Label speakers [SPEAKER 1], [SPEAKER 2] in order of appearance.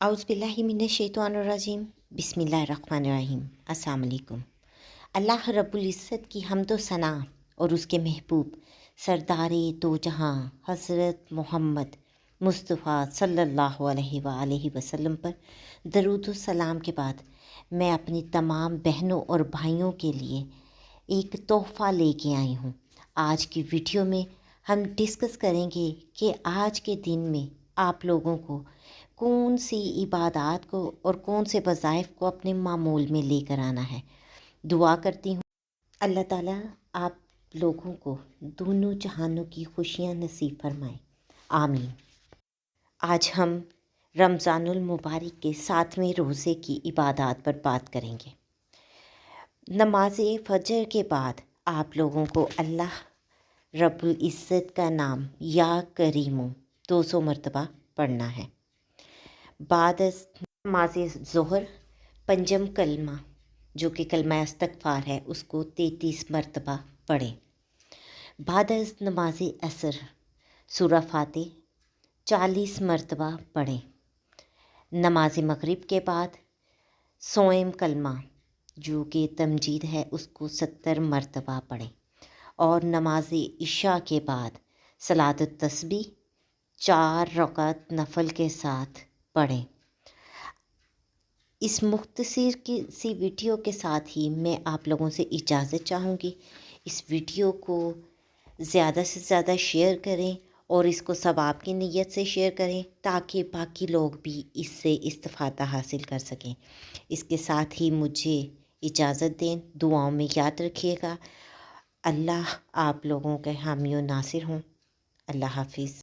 [SPEAKER 1] औज़ुबिल्लाहिमिनश्शैतानिर्रजीम बिस्मिल्लाहिर्रहमानिर्रहीम। अस्सलाम वालेकुम। अल्लाह रब्बुल इज़्ज़त की हम्दो सना और उसके महबूब सरदारे दो जहां हज़रत मोहम्मद मुस्तफ़ा सल्लल्लाहु अलैहि वसल्लम पर दरूद व सलाम के बाद मैं अपनी तमाम बहनों और भाइयों के लिए एक तोहफ़ा लेके आई हूँ। आज की वीडियो में हम डिस्कस करेंगे कि आज के दिन में आप लोगों को कौन सी इबादत को और कौन से वज़ाइफ को अपने मामूल में लेकर आना है। दुआ करती हूँ अल्लाह ताला आप लोगों को दोनों जहानों की खुशियाँ नसीब फरमाए, आमीन। आज हम रमज़ानुल मुबारक के 7वें रोज़े की इबादत पर बात करेंगे। नमाज फ़जर के बाद आप लोगों को अल्लाह रब्बुल इज़्ज़त का नाम या करीमो 200 मरतबा पढ़ना है। बाद नमाज ज़ोहर पंजम कलमा जो कि कलमा इस्तग़फ़ार है उसको 33 मरतबा पढ़ें। बाद नमाज असर सूरा फ़ातिह 40 मरतबा पढ़ें। नमाज मग़रिब के बाद सोएम कलमा जो कि तमजीद है उसको 70 मरतबा पढ़ें और नमाज इशा के बाद सलातुत तस्बीह 4 रकात नफल के साथ पढ़ें। इस मुख्तसर की सी वीडियो के साथ ही मैं आप लोगों से इजाज़त चाहूँगी। इस वीडियो को ज़्यादा से ज़्यादा शेयर करें और इसको सवाब की नीयत से शेयर करें ताकि बाकी लोग भी इससे इस्तिफ़ादा हासिल कर सकें। इसके साथ ही मुझे इजाज़त दें, दुआओं में याद रखिएगा। अल्लाह आप लोगों के हामी और नासिर हों। अल्लाह हाफिज़।